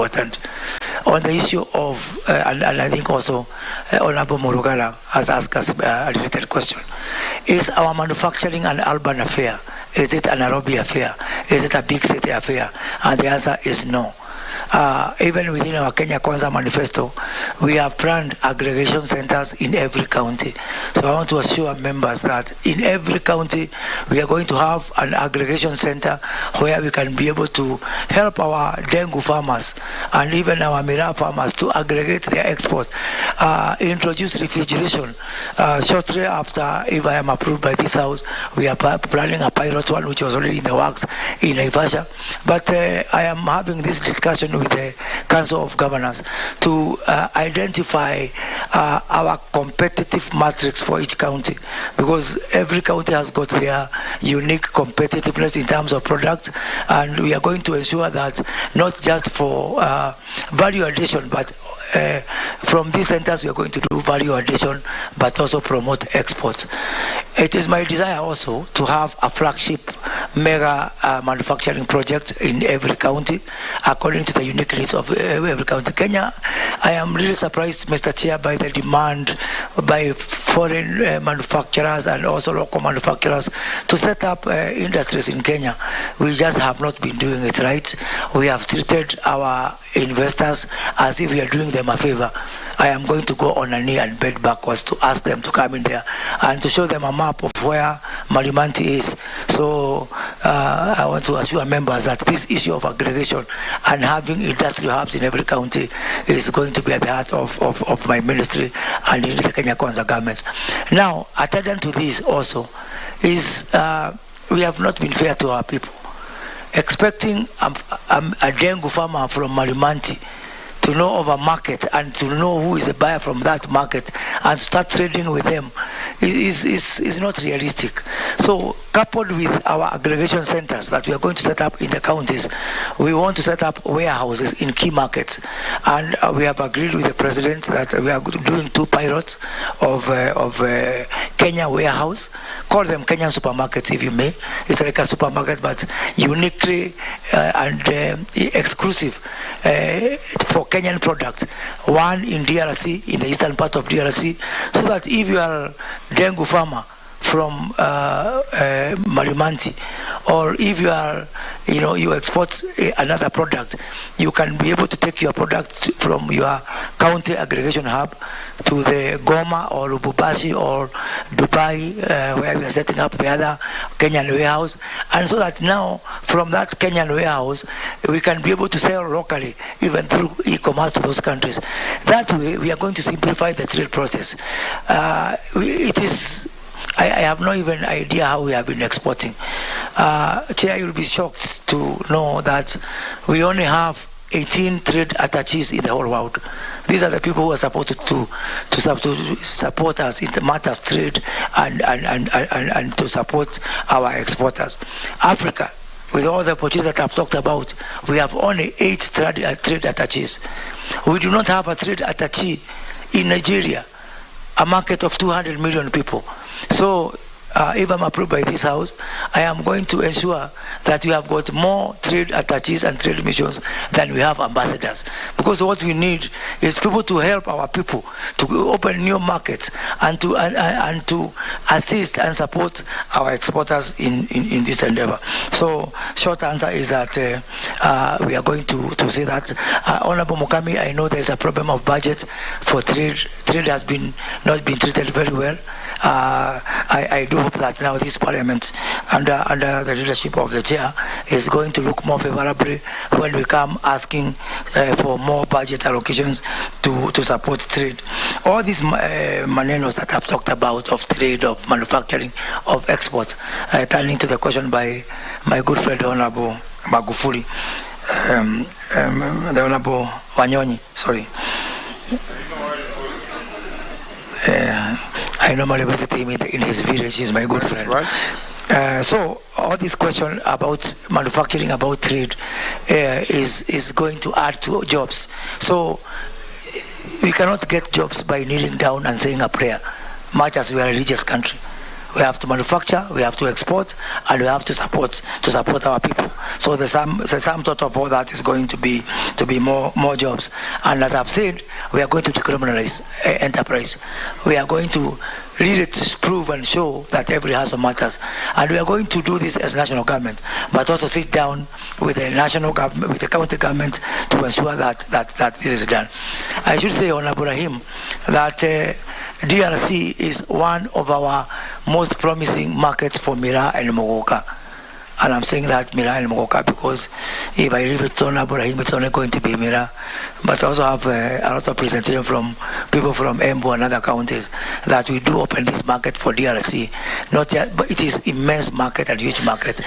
important. On the issue of, and I think also Honorable Murugala has asked us a related question, is our manufacturing an urban affair? Is it a Nairobi affair? Is it a big city affair? And the answer is no. Even within our Kenya Kwanza manifesto, we have planned aggregation centers in every county. So I want to assure members that in every county, we are going to have an aggregation center where we can be able to help our dengue farmers and even our Miraa farmers to aggregate their export, introduce refrigeration. Shortly after, if I am approved by this House, we are planning a pilot one which was already in the works in Naivasha. But I am having this discussion with the Council of Governors to identify our competitive matrix for each county, because every county has got their unique competitiveness in terms of products, and we are going to ensure that not just for value addition, but from these centers we are going to do value addition, but also promote exports. It is my desire also to have a flagship mega manufacturing project in every county according to the unique needs of every county. Kenya, I am really surprised, Mr. Chair, by the demand by foreign manufacturers and also local manufacturers to set up industries in Kenya. We just have not been doing it right. We have treated our investors as if we are doing them a favor. I am going to go on a knee and bend backwards to ask them to come in there and to show them a map of where Malimanti is. So I want to assure members that this issue of aggregation and having industrial hubs in every county is going to be at the heart of my ministry and in the Kenya Kwanza government. Now, attendant to this also is we have not been fair to our people. Expecting a dengue farmer from Malimanti to know of a market and to know who is a buyer from that market and start trading with them is not realistic. So coupled with our aggregation centers that we are going to set up in the counties, we want to set up warehouses in key markets. And we have agreed with the President that we are doing 2 pilots of Kenya warehouse. Call them Kenyan supermarkets if you may. It's like a supermarket but uniquely and exclusive for Kenyan products. One in DRC, in the eastern part of DRC, so that if you are a dengue farmer from Malimanti, or if you are, you export another product, you can be able to take your product from your county aggregation hub to the Goma or Lubumbashi or Dubai, where we are setting up the other Kenyan warehouse, and so that now from that Kenyan warehouse we can be able to sell locally, even through e-commerce to those countries. That way we are going to simplify the trade process. I have no even idea how we have been exporting. Chair, you'll be shocked to know that we only have 18 trade attaches in the whole world. These are the people who are supposed to support us in the matters trade and to support our exporters. Africa, with all the opportunities that I've talked about, we have only 8 trade attaches. We do not have a trade attaché in Nigeria, a market of 200 million people. So if I'm approved by this House, I am going to ensure that we have got more trade attaches and trade missions than we have ambassadors. Because what we need is people to help our people to open new markets and to assist and support our exporters in this endeavor. So short answer is that we are going to see that. Honorable Mukami, I know there's a problem of budget for trade. Trade has not been treated very well. I do hope that now this Parliament, under the leadership of the Chair, is going to look more favorably when we come asking for more budget allocations to support trade. All these manenos that I've talked about of trade, of manufacturing, of export, turning to the question by my good friend Honorable Magufuli, the Honorable Wanyonyi, sorry. I normally visit him in his village. He's my good friend. Right. So all this question about manufacturing, about trade, is going to add to jobs. So we cannot get jobs by kneeling down and saying a prayer, much as we are a religious country. We have to manufacture, we have to export, and we have to support our people. So the sum total of all that is going to be more jobs. And as I've said, we are going to decriminalize enterprise. We are going to really to prove and show that every hustle matters. And we are going to do this as national government, but also sit down with the national government, with the county government, to ensure that this is done. I should say, Honorable Rahim, that DRC is one of our most promising markets for Miraa and Muguka. And I'm saying that Miraa and Muguka because if I leave it to Honorable Rahim, it's only going to be Miraa. But I also have a lot of presentation from people from Embu and other counties that we do open this market for DRC. Not yet, but it is immense market and huge market.